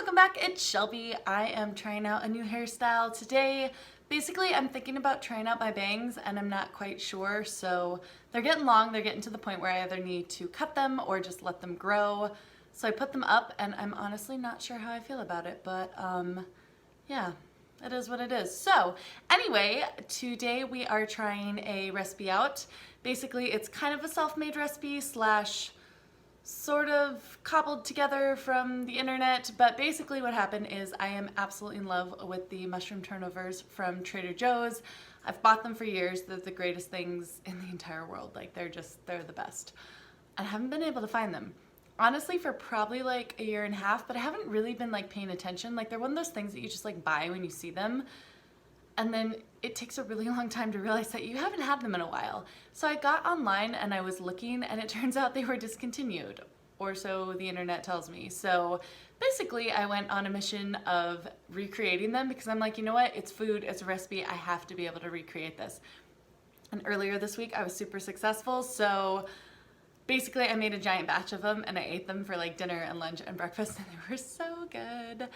welcome back. It's Shelby. I am trying out a new hairstyle today. Basically, I'm thinking about trying out my bangs and I'm not quite sure. So they're getting long. They're getting to the point where I either need to cut them or just let them grow. So I put them up and I'm honestly not sure how I feel about it, but yeah, it is what it is. So anyway, today we are trying a recipe out. Basically, it's kind of a self-made recipe slash sort of cobbled together from the internet, but basically what happened is I am absolutely in love with the mushroom turnovers from Trader Joe's. I've bought them for years. They're the greatest things in the entire world. Like they're the best. I haven't been able to find them. Honestly, for probably like a year and a half, but I haven't really been like paying attention. Like they're one of those things that you just like buy when you see them. And then it takes a really long time to realize that you haven't had them in a while. So I got online and I was looking and it turns out they were discontinued, or so the internet tells me. So basically I went on a mission of recreating them because I'm like, you know what? It's food, it's a recipe. I have to be able to recreate this. And earlier this week I was super successful. So basically I made a giant batch of them and I ate them for like dinner and lunch and breakfast and they were so good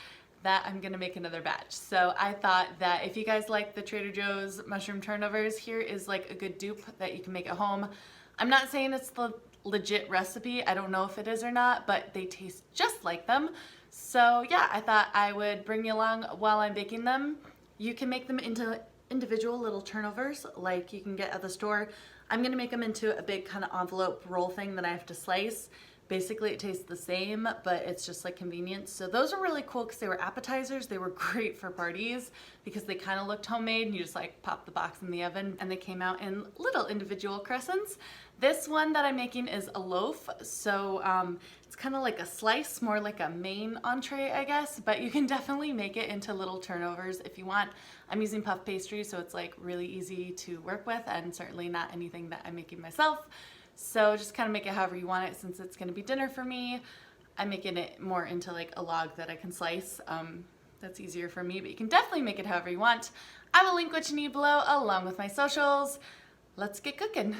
that I'm gonna make another batch. So I thought that if you guys like the Trader Joe's mushroom turnovers, here is like a good dupe that you can make at home. I'm not saying it's the legit recipe. I don't know if it is or not, but they taste just like them. So yeah, I thought I would bring you along while I'm baking them. You can make them into individual little turnovers like you can get at the store. I'm gonna make them into a big kind of envelope roll thing that I have to slice. Basically, it tastes the same, but it's just like convenience. So those are really cool because they were appetizers. They were great for parties because they kind of looked homemade and you just like pop the box in the oven and they came out in little individual crescents. This one that I'm making is a loaf. So it's kind of like a slice, more like a main entree, I guess, but you can definitely make it into little turnovers if you want. I'm using puff pastry, so it's like really easy to work with and certainly not anything that I'm making myself. So just kind of make it however you want it. Since it's going to be dinner for me, I'm making it more into like a log that I can slice. That's easier for me, but you can definitely make it however you want. I will link what you need below along with my socials. Let's get cooking.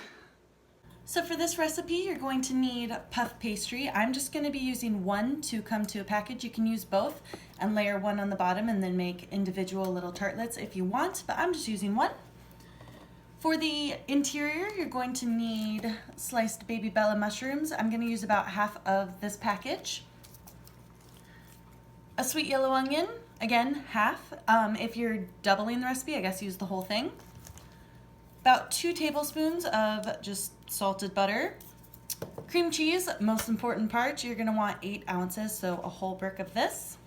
So for this recipe, you're going to need puff pastry. I'm just going to be using one to come to a package. You can use both and layer one on the bottom and then make individual little tartlets if you want, but I'm just using one. For the interior, you're going to need sliced baby bella mushrooms. I'm going to use about half of this package. A sweet yellow onion, again, half. If you're doubling the recipe, I guess use the whole thing. About 2 tablespoons of just salted butter. Cream cheese, most important part, you're going to want 8 ounces, so a whole brick of this.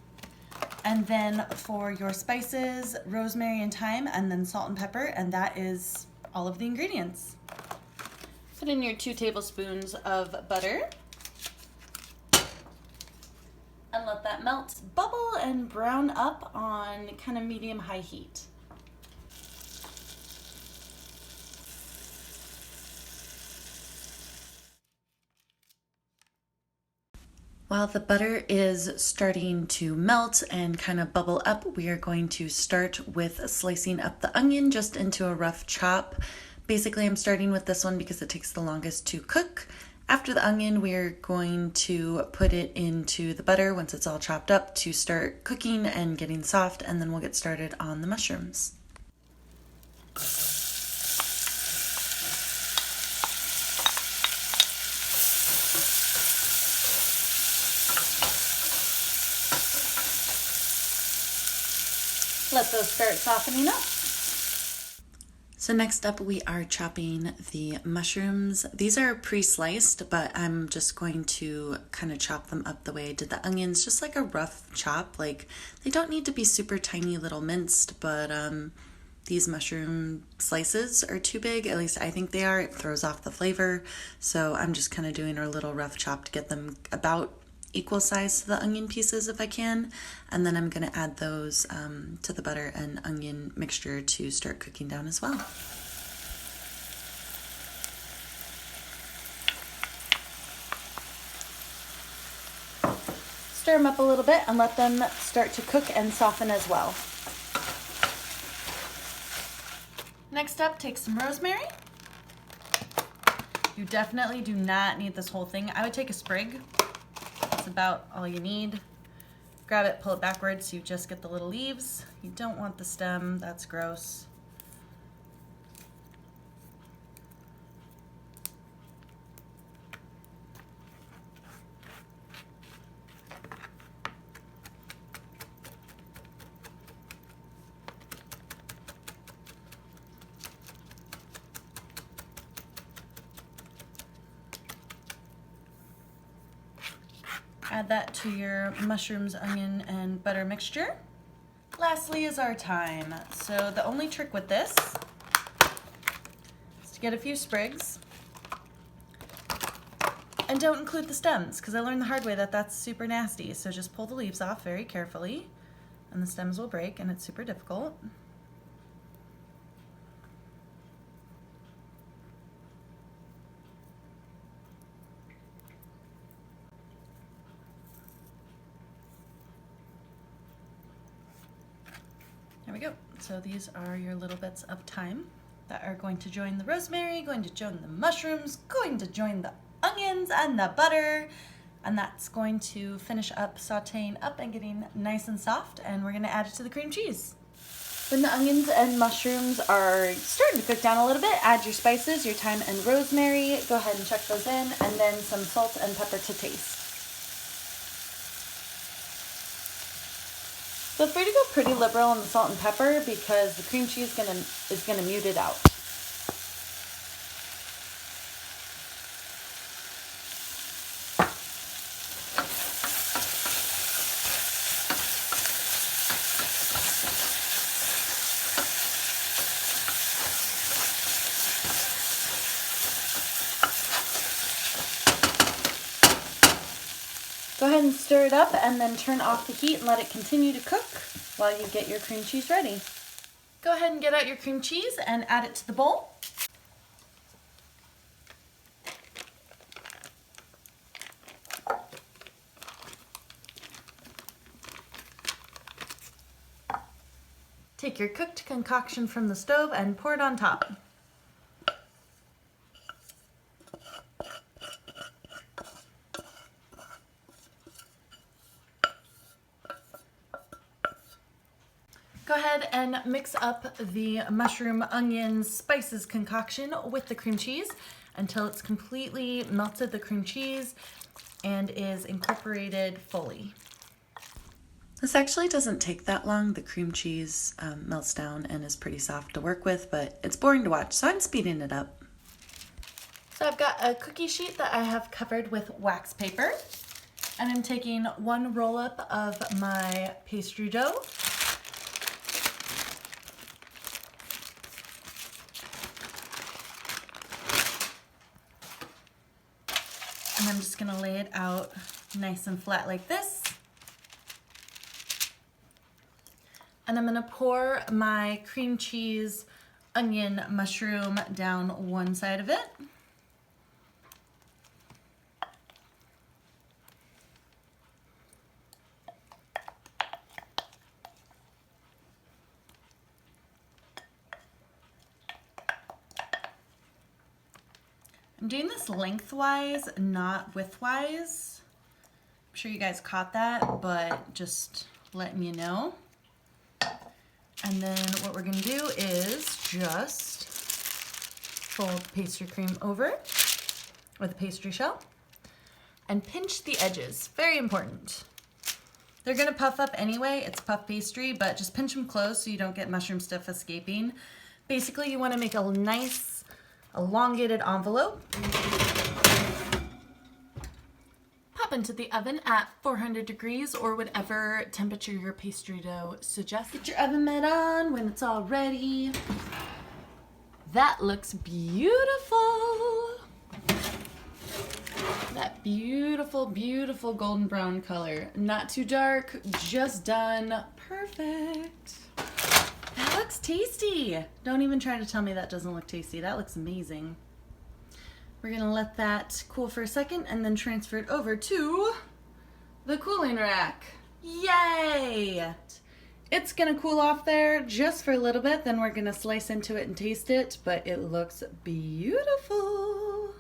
And then for your spices, rosemary and thyme, and then salt and pepper, and that is all of the ingredients. Put in your 2 tablespoons of butter and let that melt, bubble, and brown up on kind of medium-high heat. While the butter is starting to melt and kind of bubble up, we are going to start with slicing up the onion just into a rough chop. Basically, I'm starting with this one because it takes the longest to cook. After the onion, we're going to put it into the butter once it's all chopped up to start cooking and getting soft, and then we'll get started on the mushrooms. Let those start softening up. So next up we are chopping the mushrooms. These are pre-sliced, but I'm just going to kind of chop them up the way I did the onions, just like a rough chop. Like they don't need to be super tiny little minced, but these mushroom slices are too big. At least I think they are. It throws off the flavor. So I'm just kind of doing a little rough chop to get them about equal size to the onion pieces if I can, and then I'm going to add those to the butter and onion mixture to start cooking down as well. Stir them up a little bit and let them start to cook and soften as well. Next up, take some rosemary. You definitely do not need this whole thing. I would take a sprig. That's about all you need. grab it, pull it backwards so you just get the little leaves. You don't want the stem, that's gross. Add that to your mushrooms, onion, and butter mixture. Lastly is our thyme. So the only trick with this is to get a few sprigs and don't include the stems, because I learned the hard way that that's super nasty. So just pull the leaves off very carefully and the stems will break and it's super difficult. There we go. So these are your little bits of thyme that are going to join the rosemary, going to join the mushrooms, going to join the onions and the butter, and that's going to finish up sauteing up and getting nice and soft, and we're going to add it to the cream cheese. When the onions and mushrooms are starting to cook down a little bit, add your spices, your thyme and rosemary. Go ahead and chuck those in, and then some salt and pepper to taste. Feel free to go pretty liberal on the salt and pepper because the cream cheese is gonna mute it out. Go ahead and stir it up and then turn off the heat and let it continue to cook while you get your cream cheese ready. Go ahead and get out your cream cheese and add it to the bowl. Take your cooked concoction from the stove and pour it on top. Go ahead and mix up the mushroom, onions, spices concoction with the cream cheese until it's completely melted the cream cheese and is incorporated fully. This actually doesn't take that long. The cream cheese melts down and is pretty soft to work with, but it's boring to watch, so I'm speeding it up. So I've got a cookie sheet that I have covered with wax paper, and I'm taking one roll up of my pastry dough. And I'm just gonna lay it out nice and flat like this. And I'm gonna pour my cream cheese, onion, mushroom down one side of it. I'm doing this lengthwise, not widthwise. I'm sure you guys caught that, but just letting you know. And then what we're gonna do is just fold the pastry cream over with a pastry shell and pinch the edges. Very important. They're gonna puff up anyway, it's puff pastry, but just pinch them close so you don't get mushroom stuff escaping. Basically, you wanna make a nice elongated envelope. Pop into the oven at 400 degrees or whatever temperature your pastry dough suggests. Get your oven mitt on when it's all ready. That looks beautiful. That beautiful, beautiful golden brown color. Not too dark, just done. Perfect. That looks tasty. Don't even try to tell me that doesn't look tasty. That looks amazing. We're gonna let that cool for a second and then transfer it over to the cooling rack. Yay! It's gonna cool off there just for a little bit, then we're gonna slice into it and taste it, but it looks beautiful.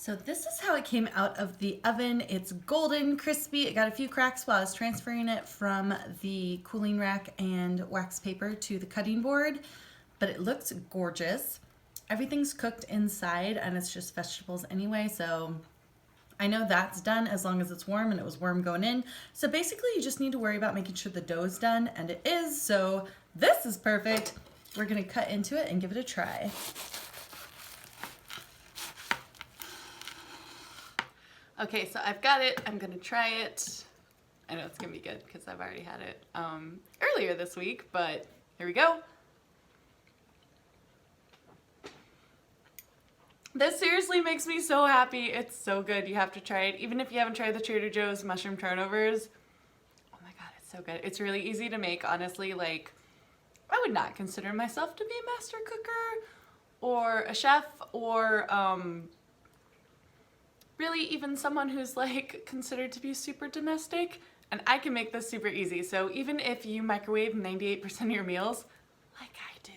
So this is how it came out of the oven. It's golden, crispy. It got a few cracks while I was transferring it from the cooling rack and wax paper to the cutting board, but it looks gorgeous. Everything's cooked inside and it's just vegetables anyway, so I know that's done as long as it's warm, and it was warm going in. So basically you just need to worry about making sure the dough is done, and it is, so this is perfect. We're gonna cut into it and give it a try. Okay, so I've got it. I'm gonna try it. I know it's gonna be good because I've already had it earlier this week, but here we go. This seriously makes me so happy. It's so good. You have to try it. Even if you haven't tried the Trader Joe's mushroom turnovers. Oh my god, it's so good. It's really easy to make, honestly. Like, I would not consider myself to be a master cooker or a chef or really even someone who's like considered to be super domestic, and I can make this super easy. So even if you microwave 98% of your meals, like I do,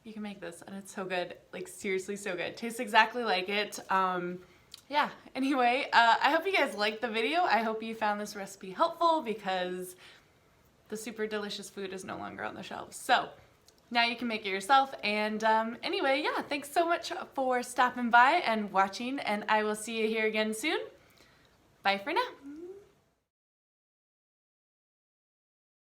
you can make this and it's so good. Like seriously so good. Tastes exactly like it. Yeah, anyway, I hope you guys liked the video. I hope you found this recipe helpful because the super delicious food is no longer on the shelves. So now you can make it yourself. And anyway, yeah, thanks so much for stopping by and watching, and I will see you here again soon. Bye for now.